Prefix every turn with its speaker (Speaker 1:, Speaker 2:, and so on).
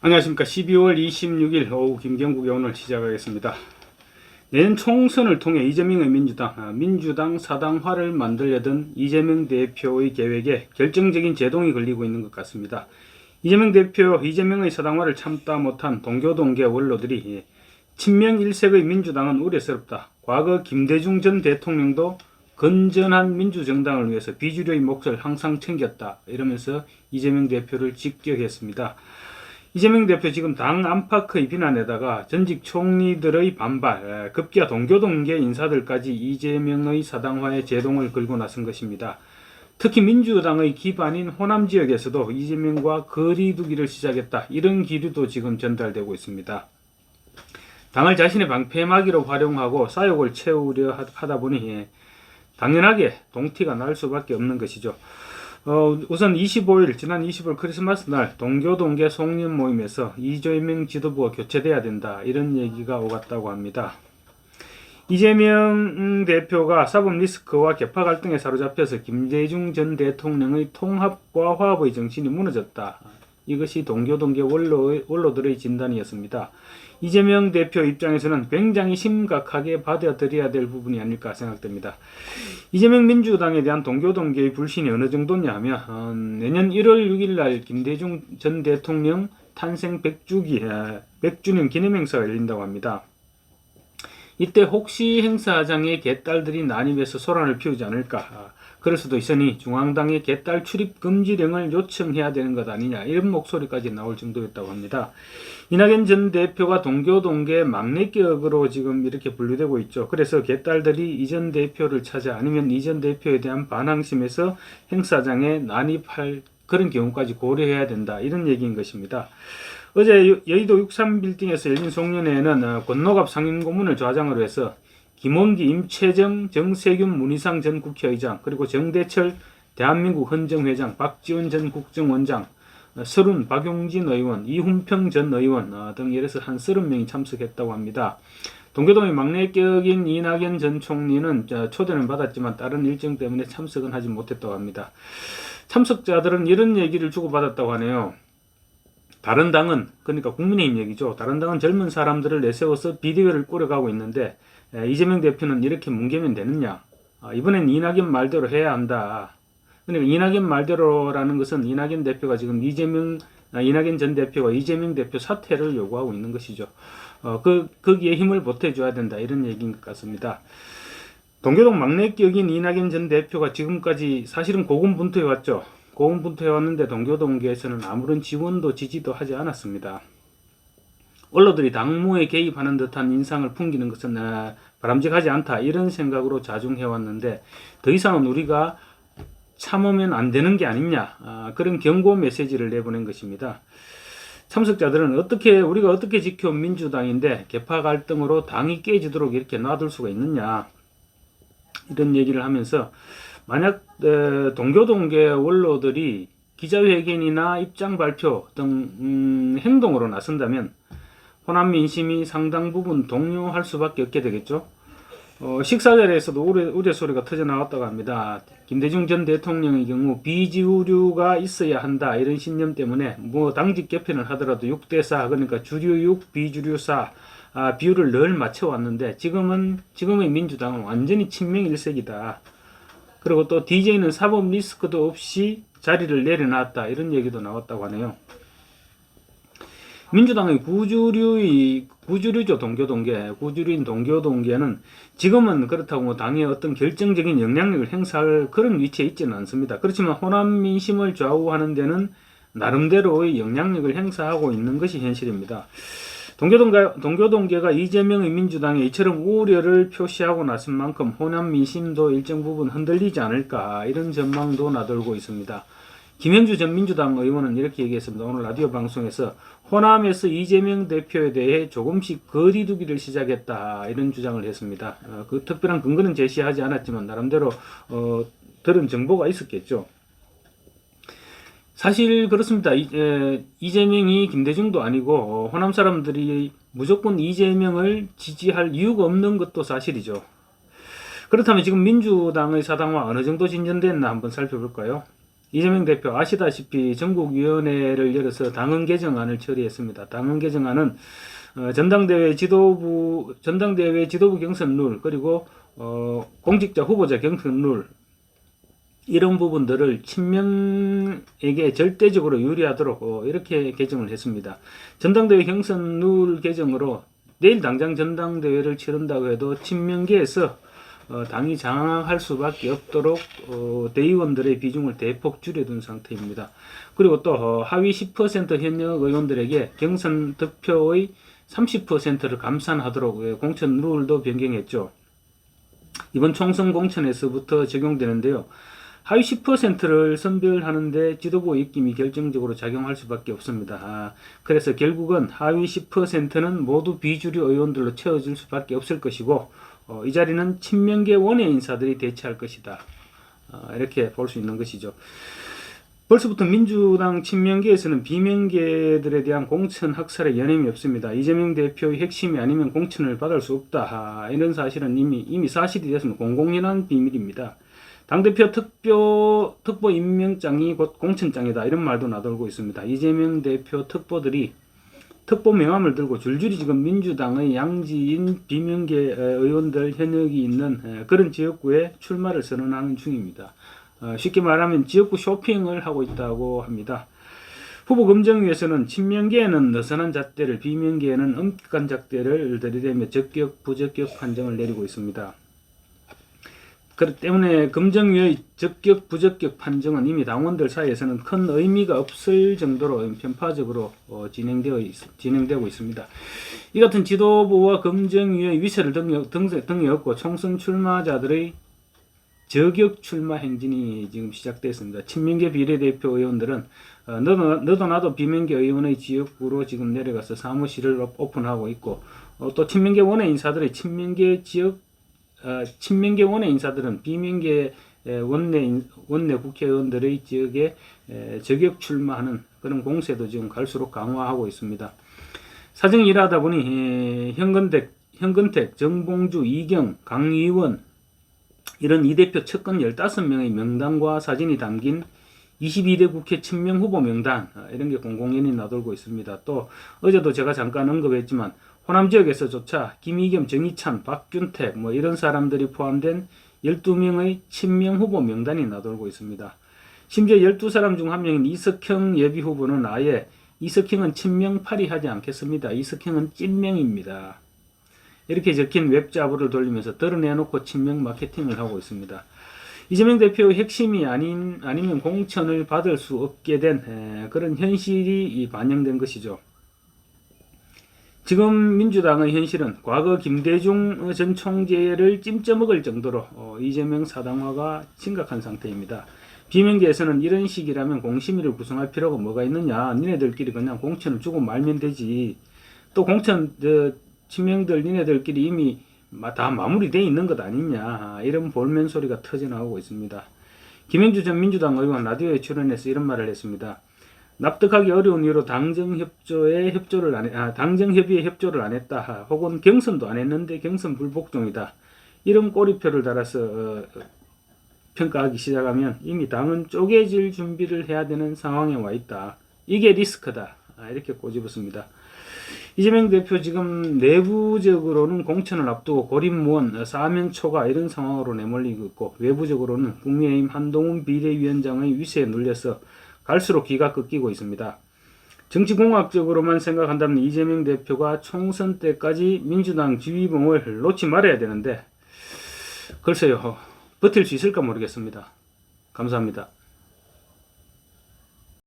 Speaker 1: 안녕하십니까. 12월 26일 오후 김경국의 오늘 시작하겠습니다. 내년 총선을 통해 이재명의 민주당 사당화를 만들려던 이재명 대표의 계획에 결정적인 제동이 걸리고 있는 것 같습니다. 이재명의 사당화를 참다 못한 동교동계 원로들이 친명일색의 민주당은 우려스럽다. 과거 김대중 전 대통령도 건전한 민주정당을 위해서 비주류의 몫을 항상 챙겼다. 이러면서 이재명 대표를 직격했습니다. 이재명 대표 지금 당 안팎의 비난에다가 전직 총리들의 반발, 급기야 동교동계 인사들까지 이재명의 사당화에 제동을 걸고 나선 것입니다. 특히 민주당의 기반인 호남 지역에서도 이재명과 거리 두기를 시작했다. 이런 기류도 지금 전달되고 있습니다. 당을 자신의 방패막이로 활용하고 사욕을 채우려 하다 보니 당연하게 동티가 날 수밖에 없는 것이죠. 우선 지난 25일 크리스마스 날 동교동계 송년 모임에서 이재명 지도부가 교체돼야 된다. 이런 얘기가 오갔다고 합니다. 이재명 대표가 사법 리스크와 계파 갈등에 사로잡혀서 김대중 전 대통령의 통합과 화합의 정신이 무너졌다. 이것이 동교동계 원로들의 진단이었습니다. 이재명 대표 입장에서는 굉장히 심각하게 받아들여야 될 부분이 아닐까 생각됩니다. 이재명 민주당에 대한 동교동계의 불신이 어느 정도냐 하면 내년 1월 6일 날 김대중 전 대통령 탄생 100주년 기념행사가 열린다고 합니다. 이때 혹시 행사장에 개딸들이 난입해서 소란을 피우지 않을까, 그럴 수도 있으니 중앙당의 개딸 출입 금지령을 요청해야 되는 것 아니냐, 이런 목소리까지 나올 정도였다고 합니다. 이낙연 전 대표가 동교동계 막내격으로 지금 이렇게 분류되고 있죠. 그래서 개딸들이 이 전 대표를 찾아 아니면 이 전 대표에 대한 반항심에서 행사장에 난입할 그런 경우까지 고려해야 된다, 이런 얘기인 것입니다. 어제 여의도 63빌딩에서 열린 송년회에는 권노갑 상임고문을 좌장으로 해서 김원기, 임채정, 정세균, 문희상 전 국회의장, 그리고 정대철 대한민국 헌정회장, 박지원 전 국정원장, 서른, 박용진 의원, 이훈평 전 의원 등 이래서 한 30명이 참석했다고 합니다. 동교동의 막내격인 이낙연 전 총리는 초대는 받았지만 다른 일정 때문에 참석은 하지 못했다고 합니다. 참석자들은 이런 얘기를 주고받았다고 하네요. 다른 당은, 그러니까 국민의힘 얘기죠. 다른 당은 젊은 사람들을 내세워서 비대위를 꾸려가고 있는데 이재명 대표는 이렇게 뭉개면 되느냐. 이번엔 이낙연 말대로 해야 한다. 그러니까 이낙연 말대로라는 것은 이낙연 대표가 지금 이낙연 전 대표가 이재명 대표 사퇴를 요구하고 있는 것이죠. 거기에 힘을 보태줘야 된다, 이런 얘기인 것 같습니다. 동교동 막내격인 이낙연 전 대표가 지금까지 사실은 고군분투해 왔죠. 고군분투해 왔는데 동교동계에서는 아무런 지원도 지지도 하지 않았습니다. 원로들이 당무에 개입하는 듯한 인상을 풍기는 것은 바람직하지 않다, 이런 생각으로 자중해왔는데 더 이상은 우리가 참으면 안 되는 게 아니냐, 그런 경고 메시지를 내보낸 것입니다. 참석자들은 우리가 어떻게 지켜온 민주당인데 계파 갈등으로 당이 깨지도록 이렇게 놔둘 수가 있느냐, 이런 얘기를 하면서 만약 동교동계 원로들이 기자회견이나 입장 발표 등 행동으로 나선다면 호남 민심이 상당 부분 동요할 수밖에 없게 되겠죠. 식사 자리에서도 우려소리가 터져나왔다고 합니다. 김대중 전 대통령의 경우 비주류가 있어야 한다, 이런 신념 때문에 당직 개편을 하더라도 6대4, 그러니까 주류 6, 비주류 4 비율을 늘 맞춰왔는데 지금의 민주당은 완전히 친명일색이다. 그리고 또 DJ는 사법 리스크도 없이 자리를 내려놨다, 이런 얘기도 나왔다고 하네요. 민주당의 구주류죠. 구주류인 동교동계는 지금은 그렇다고 당에 어떤 결정적인 영향력을 행사할 그런 위치에 있지는 않습니다. 그렇지만 호남 민심을 좌우하는 데는 나름대로의 영향력을 행사하고 있는 것이 현실입니다. 동교동계가 이재명의 민주당에 이처럼 우려를 표시하고 나선 만큼 호남 민심도 일정 부분 흔들리지 않을까, 이런 전망도 나돌고 있습니다. 김현주 전 민주당 의원은 이렇게 얘기했습니다. 오늘 라디오 방송에서 호남에서 이재명 대표에 대해 조금씩 거리두기를 시작했다, 이런 주장을 했습니다. 그 특별한 근거는 제시하지 않았지만 나름대로 들은 정보가 있었겠죠. 사실 그렇습니다. 이재명이 김대중도 아니고 호남 사람들이 무조건 이재명을 지지할 이유가 없는 것도 사실이죠. 그렇다면 지금 민주당의 사당화 어느 정도 진전됐나 한번 살펴볼까요? 이재명 대표 아시다시피 전국위원회를 열어서 당헌 개정안을 처리했습니다. 당헌 개정안은 전당대회 지도부 경선 룰 그리고 공직자 후보자 경선 룰 이런 부분들을 친명에게 절대적으로 유리하도록 이렇게 개정을 했습니다. 전당대회 경선 룰 개정으로 내일 당장 전당대회를 치른다고 해도 친명계에서 당이 장악할 수밖에 없도록 대의원들의 비중을 대폭 줄여둔 상태입니다. 그리고 또 하위 10% 현역 의원들에게 경선 득표의 30%를 감산하도록 공천 룰도 변경했죠. 이번 총선 공천에서부터 적용되는데요. 하위 10%를 선별하는데 지도부 입김이 결정적으로 작용할 수밖에 없습니다. 그래서 결국은 하위 10%는 모두 비주류 의원들로 채워질 수밖에 없을 것이고 이 자리는 친명계 원외 인사들이 대체할 것이다. 이렇게 볼 수 있는 것이죠. 벌써부터 민주당 친명계에서는 비명계들에 대한 공천 학살에 여념이 없습니다. 이재명 대표의 핵심이 아니면 공천을 받을 수 없다. 이런 사실은 이미 사실이 됐으면 공공연한 비밀입니다. 당대표 특보 임명장이 곧 공천장이다. 이런 말도 나돌고 있습니다. 이재명 대표 특보들이 특보 명함을 들고 줄줄이 지금 민주당의 양지인 비명계 의원들 현역이 있는 그런 지역구에 출마를 선언하는 중입니다. 쉽게 말하면 지역구 쇼핑을 하고 있다고 합니다. 후보 검증위에서는 친명계에는 느슨한 잣대를, 비명계에는 엄격한 잣대를 들이대며 적격, 부적격 판정을 내리고 있습니다. 그렇기 때문에 검증위의 적격, 부적격 판정은 이미 당원들 사이에서는 큰 의미가 없을 정도로 편파적으로 진행되고 있습니다. 이 같은 지도부와 검증위의 위세를 등에 업고 총선 출마자들의 저격 출마 행진이 지금 시작됐습니다. 친명계 비례대표 의원들은 너도 나도 비명계 의원의 지역구로 지금 내려가서 사무실을 오픈하고 있고 또 친명계 원외 인사들의 친명계 원외 인사들은 비명계 원내 국회의원들의 지역에 저격 출마하는 그런 공세도 지금 갈수록 강화하고 있습니다. 사정이 이러하다 보니 현근택, 정봉주, 이경, 강의원 이런 이 대표 측근 15명의 명단과 사진이 담긴 22대 국회 친명 후보 명단 이런 게 공공연히 나돌고 있습니다. 또 어제도 제가 잠깐 언급했지만 호남 지역에서조차 김의겸, 정의찬, 박균택 이런 사람들이 포함된 12명의 친명 후보 명단이 나돌고 있습니다. 심지어 12사람 중 한 명인 이석형 예비후보는 아예 이석형은 친명팔이 하지 않겠습니다. 이석형은 찐명입니다. 이렇게 적힌 웹자부를 돌리면서 드러내놓고 친명 마케팅을 하고 있습니다. 이재명 대표의 핵심이 아니면 공천을 받을 수 없게 된 그런 현실이 반영된 것이죠. 지금 민주당의 현실은 과거 김대중 전 총재를 찜쪄먹을 정도로 이재명 사당화가 심각한 상태입니다. 비명계에서는 이런 식이라면 공심위를 구성할 필요가 뭐가 있느냐. 니네들끼리 그냥 공천을 주고 말면 되지. 또 공천 친명들 니네들끼리 이미 다 마무리되어 있는 것 아니냐. 이런 볼멘 소리가 터져나오고 있습니다. 김영주 전 민주당 의원 라디오에 출연해서 이런 말을 했습니다. 납득하기 어려운 이유로 당정협의에 협조를 안 했다. 혹은 경선도 안 했는데 경선 불복종이다. 이런 꼬리표를 달아서 평가하기 시작하면 이미 당은 쪼개질 준비를 해야 되는 상황에 와 있다. 이게 리스크다. 이렇게 꼬집었습니다. 이재명 대표 지금 내부적으로는 공천을 앞두고 고립무원, 사면초가 이런 상황으로 내몰리고 있고 외부적으로는 국민의힘 한동훈 비대위원장의 위세에 눌려서 갈수록 기가 꺾이고 있습니다. 정치공학적으로만 생각한다면 이재명 대표가 총선 때까지 민주당 지휘봉을 놓지 말아야 되는데 글쎄요. 버틸 수 있을까 모르겠습니다. 감사합니다.